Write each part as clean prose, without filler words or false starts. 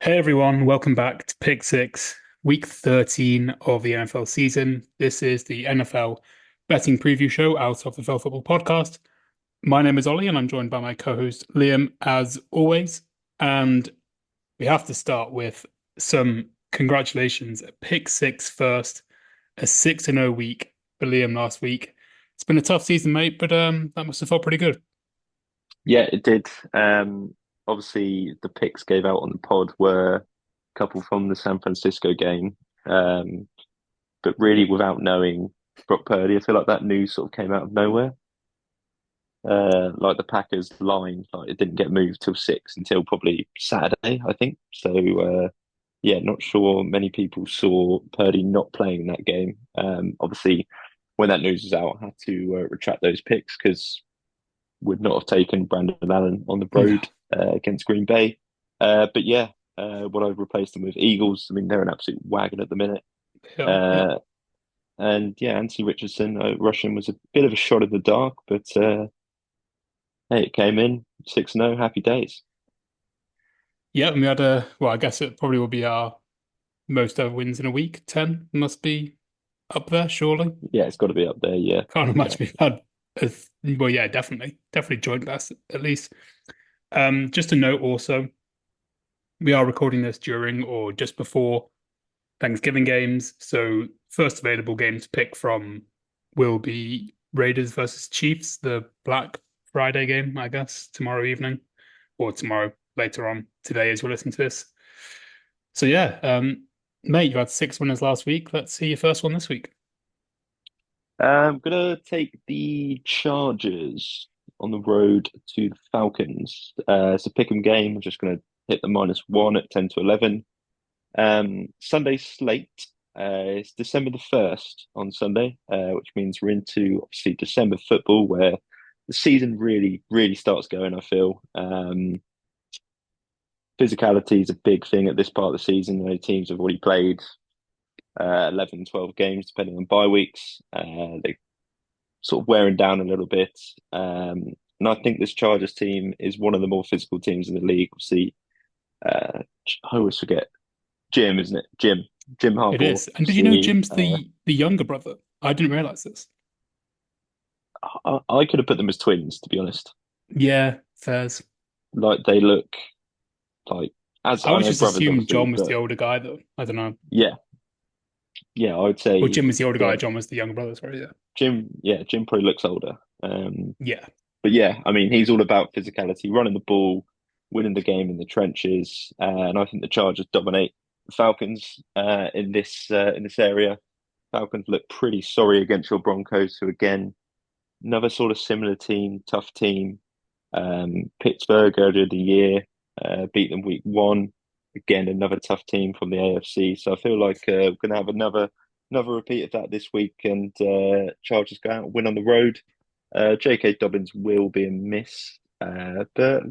Hey everyone, welcome back to Pick Six, week 13 of the NFL season. This is the NFL betting preview show out of the Fell Football Podcast. My name is Ollie, and I'm joined by my co-host Liam, as always. And we have to start with some congratulations. Pick Six first, a 6-0 week for Liam last week. It's been a tough season, mate, but that must have felt pretty good. Yeah, it did. Obviously, the picks gave out on the pod were a couple from the San Francisco game, um, but really without knowing Brock Purdy, I feel like that news sort of came out of nowhere. Like the Packers line, like it didn't get moved till six until probably Saturday, I think. So yeah, not sure many people saw Purdy not playing in that game. Obviously, when that news was out, I had to retract those picks because would not have taken Brandon Allen on the No. road against Green Bay. But yeah, what I've replaced them with Eagles. I mean, they're an absolute wagon at the minute. Yeah, yeah. Uh, and yeah, Anthony Richardson, Russian was a bit of a shot in the dark, but hey, it came in 6-0. Happy days. Yeah, and we had I guess it probably will be our most ever wins in a week. 10 must be up there, surely. Yeah, it's got to be up there. Yeah, Can't yeah. imagine we've had well, yeah, definitely joint best at least. Just a note also, we are recording this during or just before Thanksgiving games. So first available game to pick from will be Raiders versus Chiefs, the Black Friday game, I guess, tomorrow evening or tomorrow later on today as you listen to this. So yeah, mate, you had six winners last week. Let's see your first one this week. I'm gonna take the Chargers on the road to the Falcons. It's a pick 'em game. I'm just gonna hit the -1 at 10 to 11. Sunday slate. It's December the 1st on Sunday, which means we're into obviously December football where the season really, really starts going, I feel. Physicality is a big thing at this part of the season. You know, teams have already played 11, 12 games, depending on bye weeks. They're sort of wearing down a little bit. And I think this Chargers team is one of the more physical teams in the league. Obviously, I always forget Jim, isn't it? Jim It Harbaugh. is. And did you know Obviously, Jim's the younger brother? I didn't realize this. I could have put them as twins, to be honest. Yeah, fairs. Like they look like, as I I always know just brothers, assumed obviously, John was the but older guy, though. I don't know. yeah, yeah, I would Or say Jim was the older guy, yeah, John was the younger brother. Sorry, yeah. Jim probably looks older. Um, Yeah. but yeah, I mean, he's all about physicality, running the ball, winning the game in the trenches, and I think the Chargers dominate the Falcons in this area. Falcons look pretty sorry against your Broncos, who again another sort of similar team, tough team. Pittsburgh earlier in the year beat them week 1. Again, another tough team from the AFC. So I feel like we're going to have another repeat of that this week, and Chargers go out and win on the road. J.K. Dobbins will be a miss, but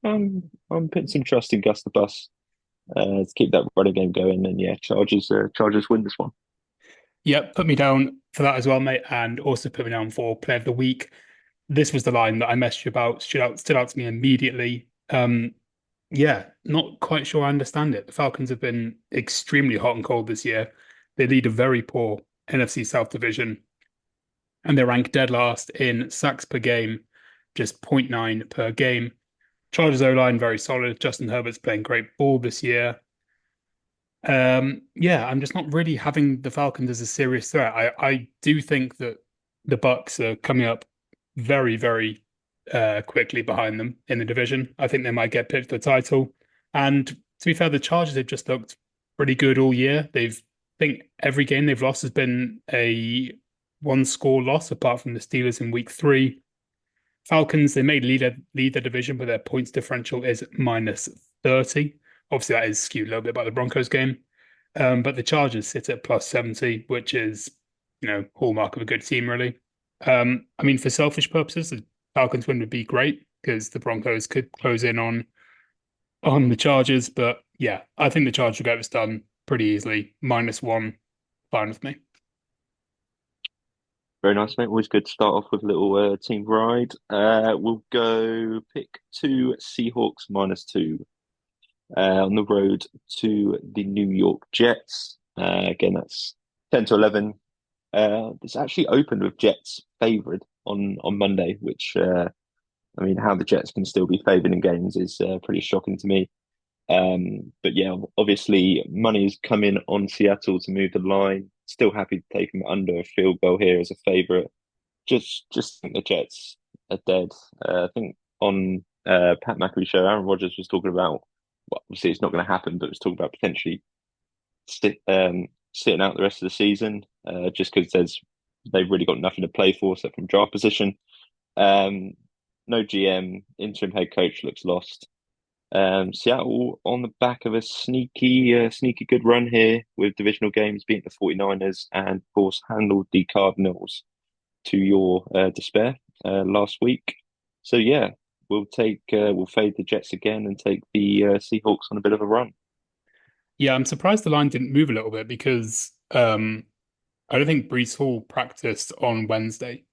I'm putting some trust in Gus the Bus to keep that running game going. And yeah, Chargers win this one. Yep, put me down for that as well, mate. And also put me down for player of the week. This was the line that I messaged you about, stood out to me immediately. Yeah, not quite sure I understand it. The Falcons have been extremely hot and cold this year. They lead a very poor NFC South division, and they rank dead last in sacks per game, just zero point 0.9 per game. Chargers O-line very solid. Justin Herbert's playing great ball this year. Yeah, I'm just not really having the Falcons as a serious threat. I do think that the Bucks are coming up very quickly behind them in the division. I think they might get picked for the title. And to be fair, the Chargers have just looked pretty good all year. I think every game they've lost has been a one score loss, apart from the Steelers in week 3. Falcons, they may lead the division, but their points differential is minus 30. Obviously, that is skewed a little bit by the Broncos game. But the Chargers sit at plus 70, which is, hallmark of a good team, really. I mean, for selfish purposes, the Falcons win would be great because the Broncos could close in on the Chargers. But yeah, I think the Chargers will get this done pretty easily. -1, fine with me. Very nice, mate. Always good to start off with a little team ride. We'll go pick 2 Seahawks -2. on the road to the New York Jets. Again, that's 10 to 11. It's actually opened with Jets favourite on Monday, which I mean, how the Jets can still be favoured in games is pretty shocking to me. But yeah, obviously money has come in on Seattle to move the line. Still happy to take them under a field goal here as a favourite. Just think the Jets are dead. I think on Pat McAfee show, Aaron Rodgers was talking about, well, obviously it's not going to happen, but was talking about potentially sitting out the rest of the season, just because they've really got nothing to play for except from draft position. Um, no GM, interim head coach looks lost. Seattle on the back of a sneaky good run here with divisional games, beating the 49ers and, of course, handled the Cardinals to your despair last week. So, yeah, we'll fade the Jets again and take the Seahawks on a bit of a run. Yeah, I'm surprised the line didn't move a little bit because I don't think Brees Hall practiced on Wednesday,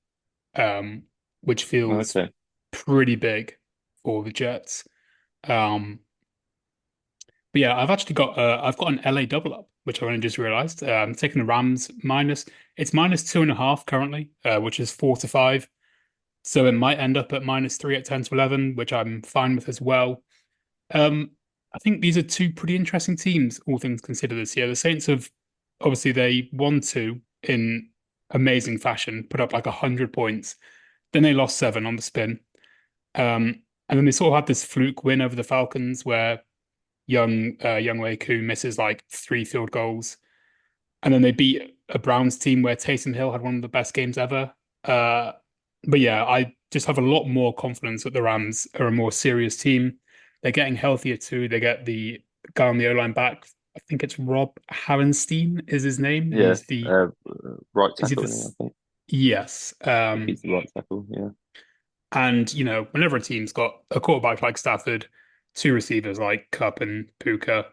which feels Okay. pretty big for the Jets. Um, but yeah, I've got an LA double up, which I only just realized. I'm taking the Rams minus. It's minus 2.5 currently, which is 4 to 5. So it might end up at minus 3 at 10 to 11, which I'm fine with as well. Um, I think these are two pretty interesting teams, all things considered, this year. The Saints have obviously they won two in amazing fashion, put up like 100 points. Then they lost seven on the spin. And then they sort of had this fluke win over the Falcons where Young Wei Koo misses like three field goals. And then they beat a Browns team where Taysom Hill had one of the best games ever. Uh, but yeah, I just have a lot more confidence that the Rams are a more serious team. They're getting healthier too. They get the guy on the O line back. I think it's Rob Havenstein is his name. Yeah, right Is he tackle, I this? think. Yes. If he's the right tackle, yeah. And whenever a team's got a quarterback like Stafford, two receivers like Cup and Puka,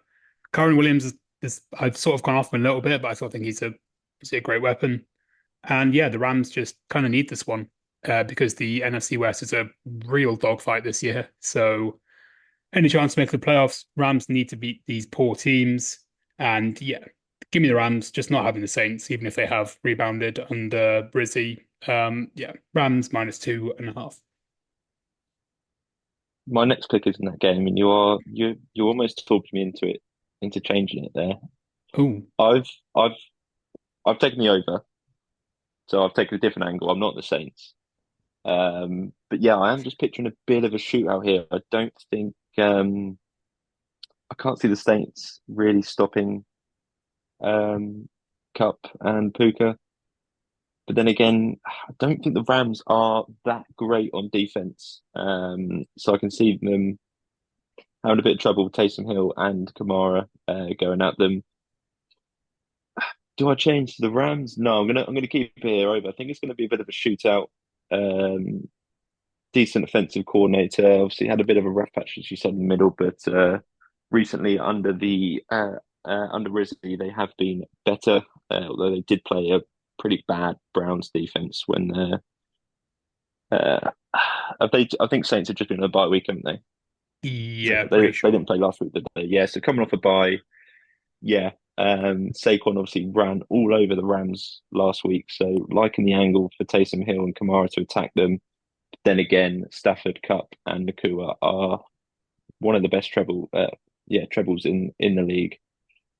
Kyron Williams is I've sort of gone off him a little bit, but I still think he's a great weapon. And yeah, the Rams just kind of need this one because the NFC West is a real dogfight this year. So any chance to make the playoffs, Rams need to beat these poor teams. And yeah, give me the Rams, just not having the Saints, even if they have rebounded under Brizzy. Yeah, Rams minus 2.5. My next pick is in that game, and you almost talked me into changing it there. Oh, I've I've I've taken the over, so I've taken a different angle. I'm not the Saints. But yeah, I am just picturing a bit of a shootout here. I don't think I can't see the Saints really stopping Cup and Puka. But then again, I don't think the Rams are that great on defense. So I can see them having a bit of trouble with Taysom Hill and Kamara going at them. Do I change to the Rams? No, I'm gonna keep it here over. I think it's gonna be a bit of a shootout. Um, Decent offensive coordinator. Obviously had a bit of a rough patch, as you said, in the middle, but recently under Rizzi, they have been better. Although they did play a pretty bad Browns defense when I think Saints have just been on a bye week, haven't they? yeah, pretty They sure. didn't play last week, did they? Yeah, so coming off a bye, yeah. Saquon obviously ran all over the Rams last week, so liking the angle for Taysom Hill and Kamara to attack them. Then again, Stafford, Cup, and Nakua are one of the best trebles in the league.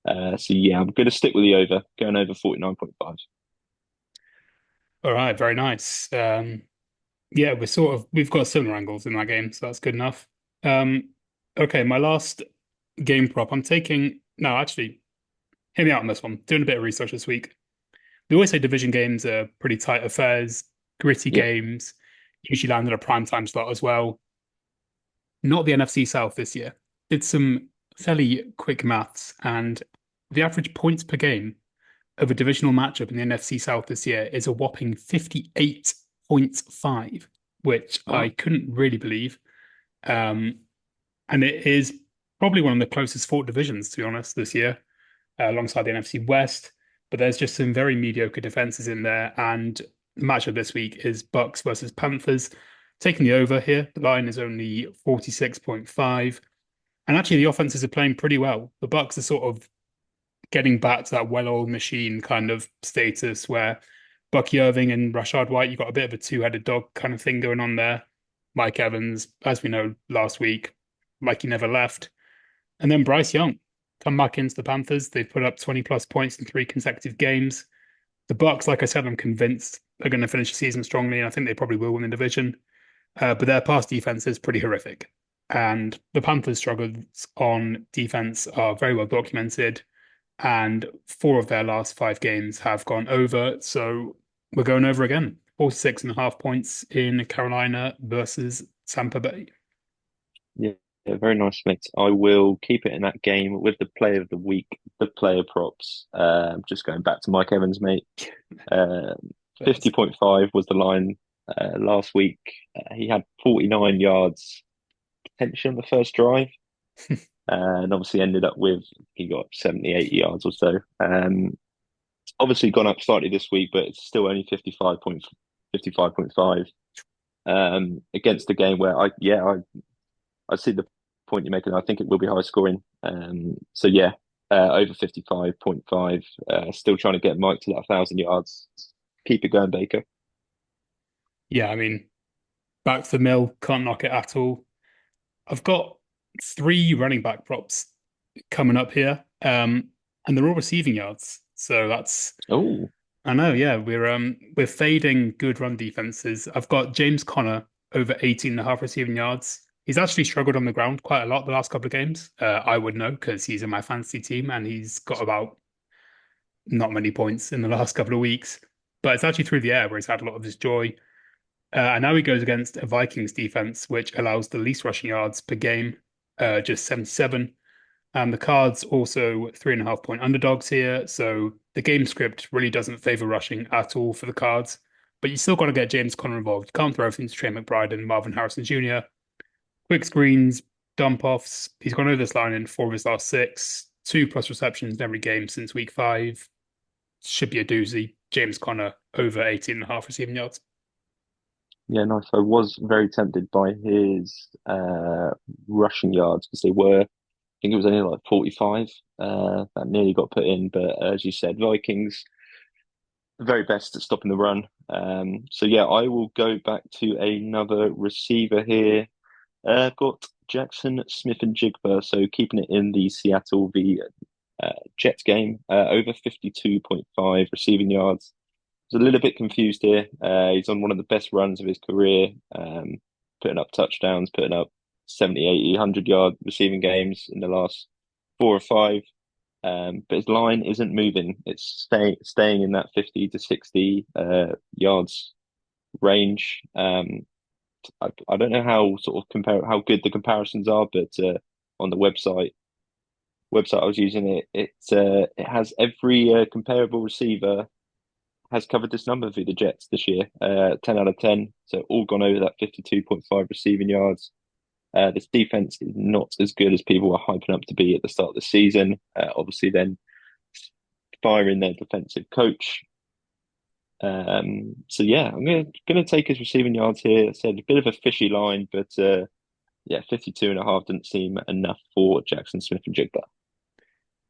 So yeah, I'm going to stick with the over, going over 49.5. All right, very nice. Yeah, we've got similar angles in that game, so that's good enough. Um, okay, my last game prop. I'm taking no, actually, hear me out on this one. Doing a bit of research this week. They always say division games are pretty tight affairs, gritty Yeah, games, usually land in a prime time slot as well. Not the NFC South this year. Did some fairly quick maths, and the average points per game of a divisional matchup in the NFC South this year is a whopping 58.5, which I wow. couldn't really believe. Um, and it is probably one of the closest fought divisions, to be honest, this year, alongside the NFC West. But there's just some very mediocre defenses in there. And the matchup this week is Bucks versus Panthers. Taking the over here, the line is only 46.5. And actually, the offenses are playing pretty well. The Bucks are sort of getting back to that well-oiled machine kind of status where Bucky Irving and Rashad White, you got a bit of a two-headed dog kind of thing going on there. Mike Evans, as we know last week, like he never left. And then Bryce Young come back into the Panthers. They've put up 20 plus points in three consecutive games. The Bucks, like I said, I'm convinced are going to finish the season strongly, and I think they probably will win the division. But their pass defense is pretty horrific. And the Panthers' struggles on defense are very well documented. And four of their last five games have gone over. So we're going over again. 46.5 points in Carolina versus Tampa Bay. Yeah, yeah, very nice mix. I will keep it in that game with the player of the week, the player props. Just going back to Mike Evans, mate. Uh, But 50.5 was the line last week. He had 49 yards potentially on the first drive, and obviously ended up with he got 70, 80 yards or so. Obviously gone up slightly this week, but it's still only 55.5 against the game where I see the point you're making. I think it will be high scoring. So yeah, over 55.5. Still trying to get Mike to that 1,000 yards. Keep it going, Baker. yeah, I mean, back to the mill, can't knock it at all. I've got three running back props coming up here, and they're all receiving yards. So that's Oh, I know, yeah, we're fading good run defenses. I've got James Conner over 18.5 receiving yards. He's actually struggled on the ground quite a lot the last couple of games. I would know because he's in my fantasy team and he's got about not many points in the last couple of weeks. But it's actually through the air where he's had a lot of his joy. And now he goes against a Vikings defense, which allows the least rushing yards per game, just 77. And the Cards also 3.5 point underdogs here. So the game script really doesn't favor rushing at all for the Cards. But you still got to get James Conner involved. You can't throw everything to Trey McBride and Marvin Harrison Jr. Quick screens, dump offs. He's gone over this line in four of his last six, two plus receptions in every game since week five. Should be a doozy. James Conner over 18.5 receiving yards. yeah, nice. I was very tempted by his rushing yards because they were, I think it was only like 45 that nearly got put in. But as you said, Vikings, the very best at stopping the run. So yeah, I will go back to another receiver here. Got Jackson Smith and Jigba, so keeping it in the Seattle v Jets game, over 52.5 receiving yards. I was a little bit confused here. He's on one of the best runs of his career, putting up touchdowns, putting up 70, 80, 100 yard receiving games in the last four or five. But his line isn't moving. It's staying in that 50 to 60 yards range. I don't know how sort of compare how good the comparisons are, but on the website I was using it has every comparable receiver has covered this number for the Jets this year. 10 out of 10. So all gone over that 52.5 receiving yards. This defense is not as good as people were hyping up to be at the start of the season. Obviously, then firing their defensive coach. So yeah, I'm gonna take his receiving yards here. I said a bit of a fishy line, but yeah, 52.5 didn't seem enough for Jackson Smith and Jigba.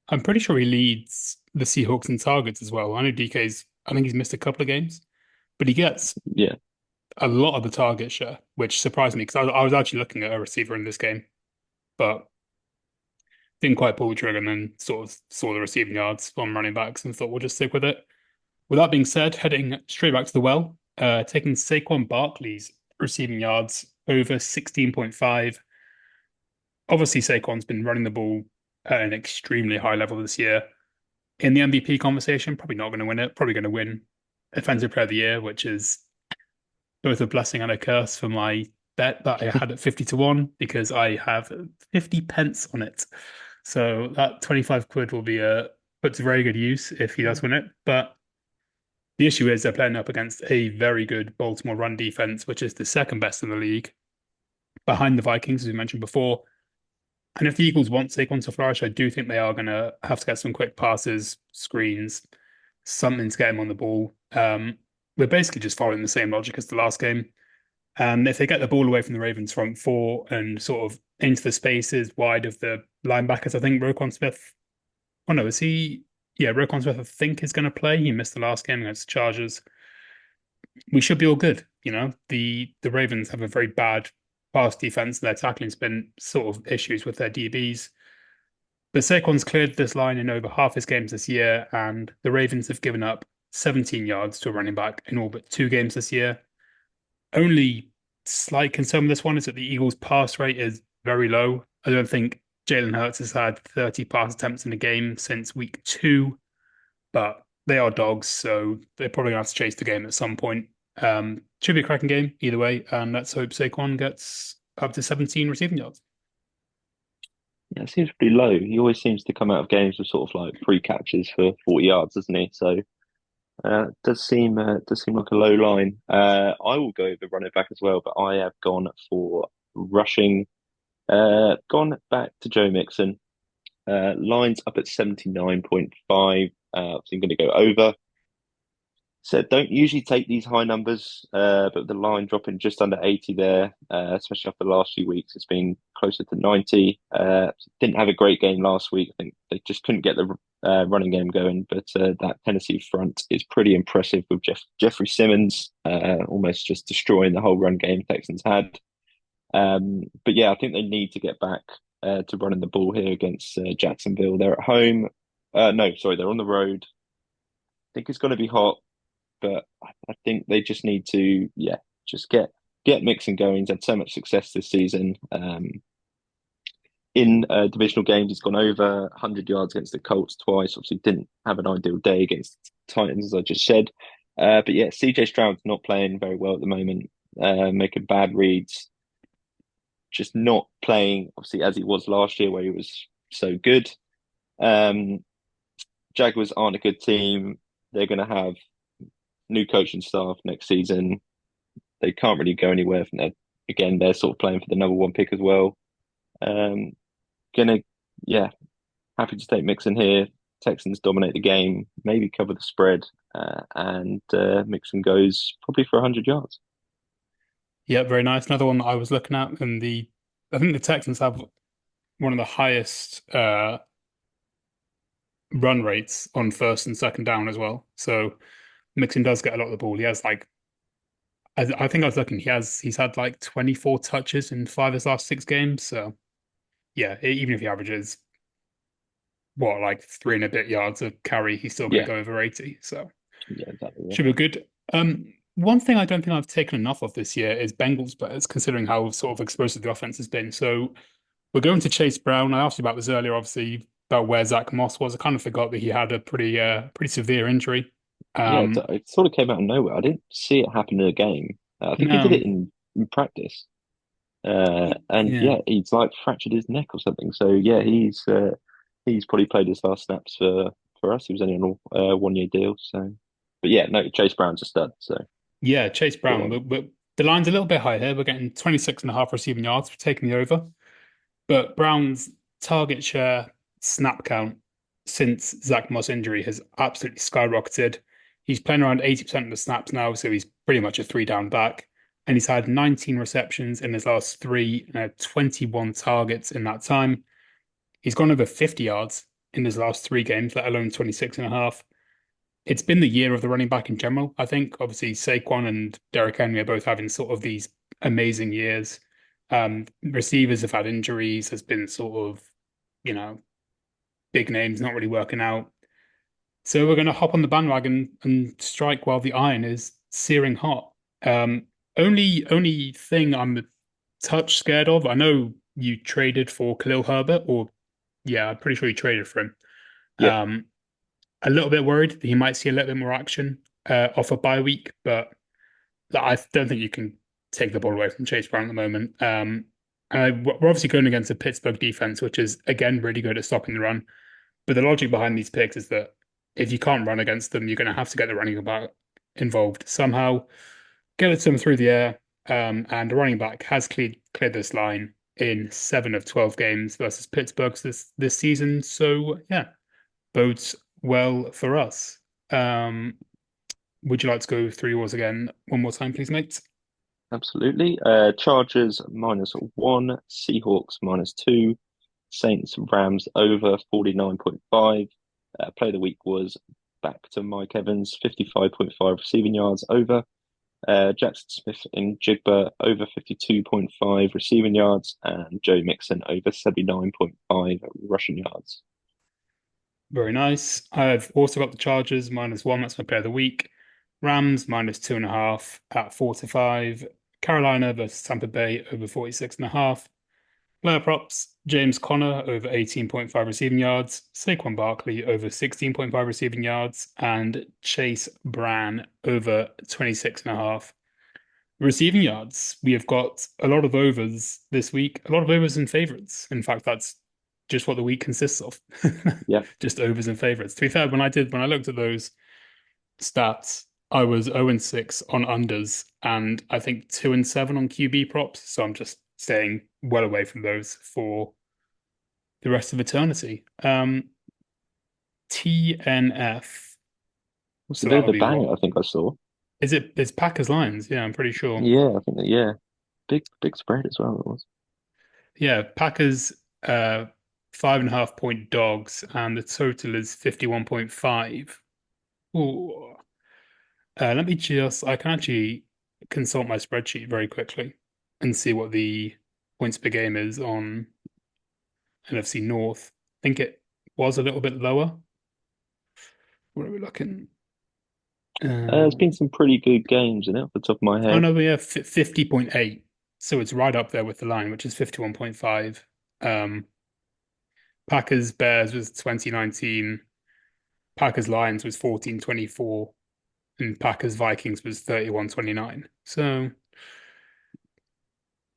I'm pretty sure he leads the Seahawks in targets as well. I know DK's, I think he's missed a couple of games, but he gets Yeah, a lot of the target share, which surprised me because I was actually looking at a receiver in this game, but didn't quite pull the trigger and then sort of saw the receiving yards from running backs and thought we'll just stick with it. With that being said, heading straight back to the well, taking Saquon Barkley's receiving yards over 16.5. Obviously, Saquon's been running the ball at an extremely high level this year. In the MVP conversation, probably not going to win it. Probably going to win Offensive Player of the Year, which is both a blessing and a curse for my bet that I had at 50 to 1 because I have 50 pence on it. So that 25 quid will be put to very good use if he does win it. But the issue is they're playing up against a very good Baltimore run defense, which is the second best in the league, behind the Vikings, as we mentioned before. And if the Eagles want Saquon to flourish, I do think they are going to have to get some quick passes, screens, something to get him on the ball. We're basically just following the same logic as the last game. And if they get the ball away from the Ravens' front four and sort of into the spaces wide of the linebackers, I think Roquan Smith. Oh no, is he? Yeah, Roquan Smith, I think, is going to play. He missed the last game against the Chargers. We should be all good. The Ravens have a very bad pass defense. Their tackling's been sort of issues with their DBs. But Saquon's cleared this line in over half his games this year, and the Ravens have given up 17 yards to a running back in all but 2 games this year. Only slight concern with this one is that the Eagles' pass rate is very low. I don't think Jalen Hurts has had 30 pass attempts in a game since week 2, but they are dogs, so they're probably going to have to chase the game at some point. Should be a cracking game either way, and let's hope Saquon gets up to 17 receiving yards. Yeah, it seems pretty low. He always seems to come out of games with sort of like 3 catches for 40 yards, doesn't he? So does seem like a low line. I will go the running back as well, but I have gone for rushing. Gone back to Joe Mixon. Lines up at 79.5. So I'm going to go over. So don't usually take these high numbers, but the line dropping just under 80 there, especially after the last few weeks, it's been closer to 90. Didn't have a great game last week. I think they just couldn't get the running game going, but that Tennessee front is pretty impressive with Jeffrey Simmons almost just destroying the whole run game Texans had. But yeah, I think they need to get back to running the ball here against Jacksonville. They're at home. No, sorry, they're on the road. I think it's going to be hot, but I think they just need to, yeah, just get Mixon going. He's had so much success this season. In divisional games, he's gone over 100 yards against the Colts twice. Obviously, didn't have an ideal day against the Titans, as I just said. But yeah, CJ Stroud's not playing very well at the moment, making bad reads, just not playing, obviously, as he was last year, where he was so good. Jaguars aren't a good team. They're going to have new coaching staff next season. They can't really go anywhere from there. Again, they're sort of playing for the number one pick as well. Um, gonna, yeah, happy to take Mixon here. Texans dominate the game, maybe cover the spread, and Mixon goes probably for 100 yards. Yeah, very nice. Another one that I was looking at, and I think the Texans have one of the highest run rates on first and second down as well. So Mixon does get a lot of the ball. He has like I think I was looking, he's had like 24 touches in 5 of his last 6 games. So yeah, even if he averages what, like 3 and a bit yards a carry, he's still going to Yeah, go over 80. So yeah, exactly. Yeah, should be good. One thing I don't think I've taken enough of this year is Bengals players, considering how sort of explosive the offense has been. So we're going to Chase Brown. I asked you about this earlier, obviously, about where Zach Moss was. I kind of forgot that he had a pretty severe injury. yeah. Um, It sort of came out of nowhere. I didn't see it happen in a game. I think he did no, it in practice. And yeah, yeah, he's like fractured his neck or something. So yeah, he's probably played his last snaps for us. He was only on a 1 year deal. So, but yeah, no, Chase Brown's a stud. So yeah, Chase go Brown. on. But the line's a little bit high here. We're getting 26 and a half receiving yards for taking the over. But Brown's target share, snap count since Zach Moss' injury has absolutely skyrocketed. He's playing around 80% of the snaps now, so he's pretty much a 3 down back. And he's had 19 receptions in his last 3 and had 21 targets in that time. He's gone over 50 yards in his last 3 games, let alone 26 and a half. It's been the year of the running back in general. I think obviously Saquon and Derrick Henry are both having sort of these amazing years. Receivers have had injuries, has been sort of, you know, big names not really working out. So we're going to hop on the bandwagon and strike while the iron is searing hot. Only thing I'm a touch scared of, I know you traded for Khalil Herbert, or yeah, I'm pretty sure you traded for him. Yeah, Um, a little bit worried that he might see a little bit more action off a bye week, but I don't think you can take the ball away from Chase Brown at the moment. We're obviously going against a Pittsburgh defense, which is again really good at stopping the run. But the logic behind these picks is that if you can't run against them, you're going to have to get the running back involved somehow, get it to them through the air. And the running back has cleared this line in 7 of 12 games versus Pittsburgh this season. So yeah, bodes well for us. Would you like to go through yours again one more time, please, mate? Absolutely. Chargers -1, Seahawks -2, Saints Rams over 49.5. Play of the week was back to Mike Evans, 55.5 receiving yards over. Jackson Smith and Jigba over 52.5 receiving yards, and Joe Mixon over 79.5 rushing yards. Very nice. I've also got the Chargers -1. That's my play of the week. Rams -2.5 at 4 to 5. Carolina versus Tampa Bay over 46.5. Player props: James Conner over 18.5 receiving yards, Saquon Barkley over 16.5 receiving yards, and Chase Bran over 26.5 receiving yards. We have got a lot of overs this week, a lot of overs and favorites. In fact, that's just what the week consists of. Yeah, Just overs and favorites. To be fair, when I looked at those stats, I was 0 and 6 on unders and I think 2 and 7 on QB props. So I'm just staying well away from those for the rest of eternity. TNF. it's a So bit that'll of a be what? banger, I think I saw. Is it? It's Packers Lions. Yeah, I'm pretty sure. Yeah, I think that, yeah. Big spread as well, it was. Yeah, Packers 5.5 point dogs, and the total is 51.5. Ooh. Let me just, I can actually consult my spreadsheet very quickly and see what the points per game is on NFC North. I think it was a little bit lower. What are we looking? There's been Um, some pretty good games in it off the top of my oh head. no, we have 50.8. So it's right up there with the line, which is 51.5. Um, Packers Bears was 2019. Packers Lions was 14-24, and Packers Vikings was 31-29. So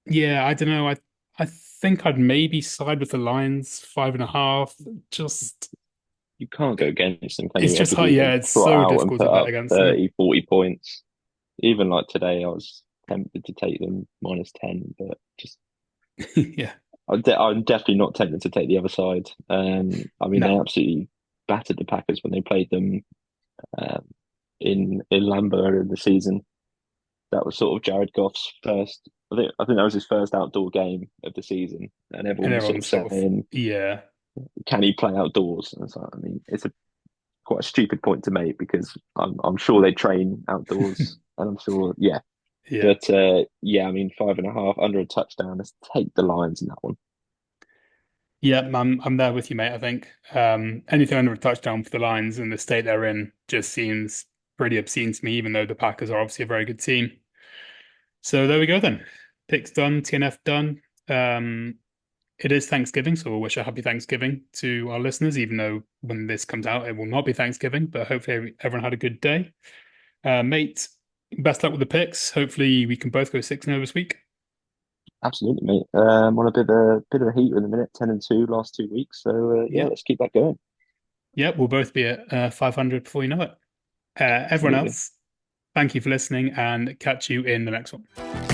yeah, I don't know. I think I'd maybe side with the Lions 5.5. Just You can't go against them, can it's you? just Every hard. week Yeah, they it's trot so out and difficult to put bet up against them. 30, 40 points. Even like today, I was tempted to take them -10, but just Yeah. I'm definitely not tempted to take the other side. I mean, they No. absolutely battered the Packers when they played them um, in Lambeau earlier in the season. That was sort of Jared Goff's first. I think that was his first outdoor game of the season, and And everyone was sort of everyone's sort of saying, yeah. "Can he play outdoors?" And so, I mean, it's a quite a stupid point to make because I'm sure they train outdoors, and I'm sure, yeah. Yeah. But yeah, I mean, 5.5 under a touchdown. Let's take the Lions in that one. Yeah, I'm there with you, mate, I think. Anything under a touchdown for the Lions and the state they're in just seems pretty obscene to me, even though the Packers are obviously a very good team. So there we go then. Picks done, TNF done. It is Thanksgiving, so we'll wish a happy Thanksgiving to our listeners, even though when this comes out, it will not be Thanksgiving, but hopefully everyone had a good day. Mate, best luck with the picks. Hopefully we can both go 6-0 this week. Absolutely, mate. On a bit of a heater in the minute, 10-2 last 2 weeks. So yeah, Yeah. let's keep that going. Yeah, we'll both be at 500 before you know it. Everyone Absolutely. else, thank you for listening and catch you in the next one.